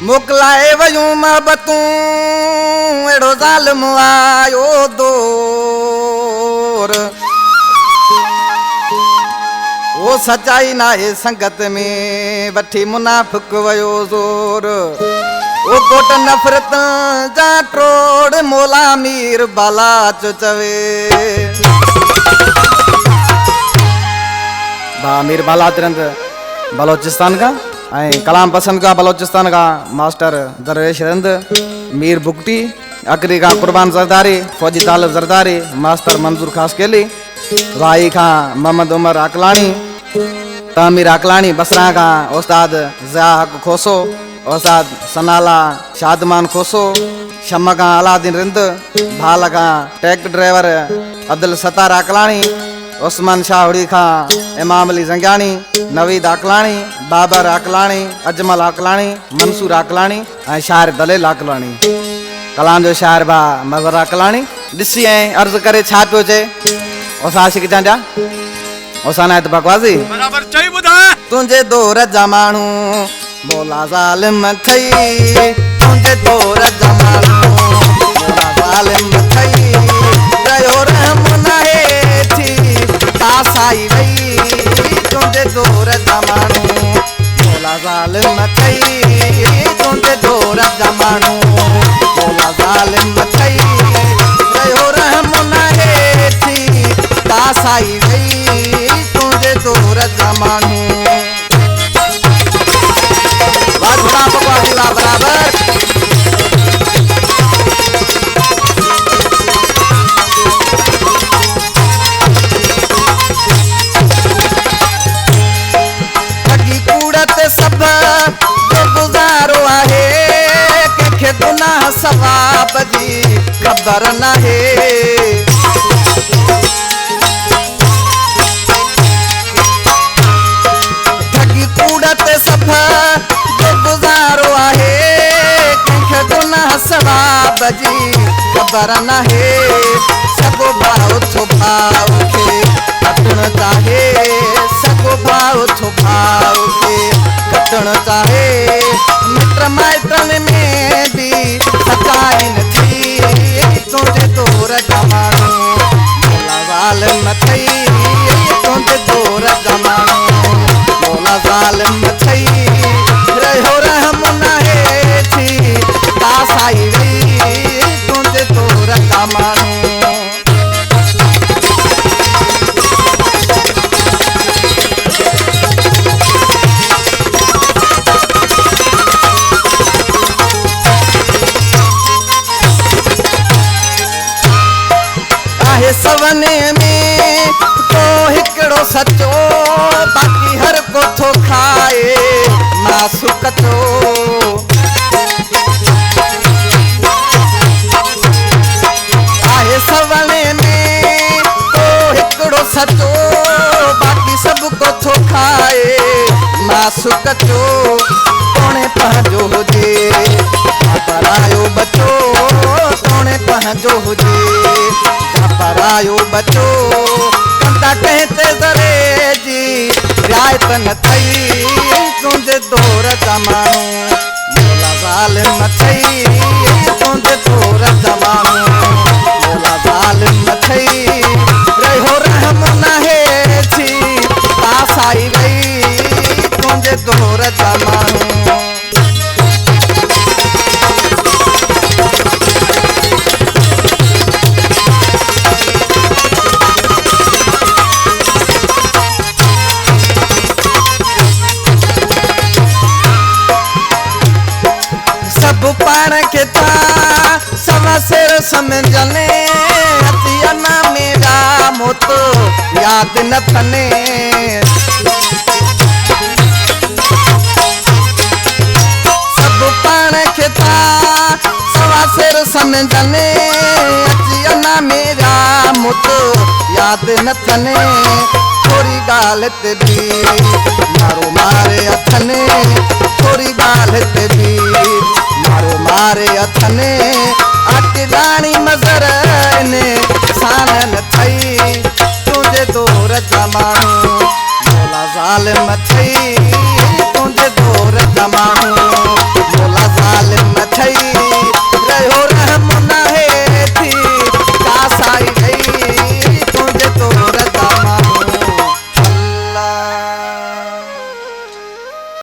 मोकलाए वयूं महबतूं एड़ो ज़ालिम आयो दौर वो सच्चाई नाहे संगत में वठी मुनाफ़िक वयो ज़ोर वो कोट नफ़रत जा ट्रोड़ मौला मीर बाला चो चवे बा मीर बाला तिरंद बलोचिस्तान का कलाम पसंद का बलोचिस्तान का मास्टर दरवेश रंद मीर बुकटी अकरी का कुर्बान जरदारी फौजी तालब जरदारी मास्टर मंजूर खास केली राई का मोहम्मद उमर अकलानी तामिर अकलानी बसरा का उस्ताद ज़िया हक खोसो उस्ताद सनाला शादमान खोसो शम्मा का अलादीन रिंद भाला का ट्रैक्टर ड्राइवर अब्दुल सत्तार अकलानी उस्मान शाहड़ी खां इमाम अली जंगियानी नवीद अकलानी बाबर अकलानी अजमल अकलानी मंसूर अकलानी ऐं शाइर दलेल अकलानी कलाम जो शाइर बा मज़र अकलानी ॾिसी ऐं अर्ज़ु करे छा पियो चए ओसा आशिक़ चांडिया ओसा नायत बकवासी बराबर चई ॿुधाए तुंहिंजे दौर जा माण्हू मौला ज़ालिम थई तुंहिंजे दौर जा माण्हू मौला ज़ालिम थई रहियो रहम नाहे साई वई तुंहिंजे दौर जा माण्हू मौला ज़ालिम थई तुंहिंजे दौर जा माण्हू मौला ज़ालिम थई रहियो रहम नाहे थी साई वई तुंहिंजे दौर जा माण्हू बराबर सब जो गुज़ारो आहे कंहिंखे गुनाह सवाब जी ख़बर नाहे ठगी कूड़ ते सब जो गुज़ारो आहे कंहिंखे गुनाह सवाब जी ख़बर नाहे सॻो भाउ थो भाउ खे कटणु चाहे सॻो भाउ थो भाउ खे कटण चाहे मित्र माइटनि में भी सच्चाई न थी तुंहिंजे दौर जा माण्हू मौला ज़ालिम थई तुंहिंजे दौर जा माण्हू मौला ज़ालिम थई रहियो रहम नाहे थी साई वई तुंहिंजे दौर जा माण्हू सवने में तो हिकड़ो सचो बाकी हर को थो खाए मासु कचो आहे सवने में तो हिकड़ो सचो बाकी सब को थो खाए मासु कचो तोणे पंहिंजो हुजे परायो बचो तोणे पंहिंजो हुजे परायो बचो कंदा कहते ज़रे जी रियायत न थई तुंहिंजे दौर जा माण्हू मौला ज़ालिम थई तुंहिंजे दौर जा माण्हू मौला ज़ालिम थई रहियो रहम नाहे थी साई वई तुंहिंजे दौर जा माण्हू पाण खे था सवा सिर समझने अतियना मेरा मोत याद न थने सब पाण खे था सवा सिर समझने अतियना मेरा मोत याद न थने थोरी ॻाल्हि ते भी मारो मारे अथने थोरी ॻाल्हि ते भी मारो मारे अथने अटदाणी मज़र ने सान न थई तुंहिंजे दौर जा माण्हू मौला ज़ालिम थई तुंहिंजे दौर जा माण्हू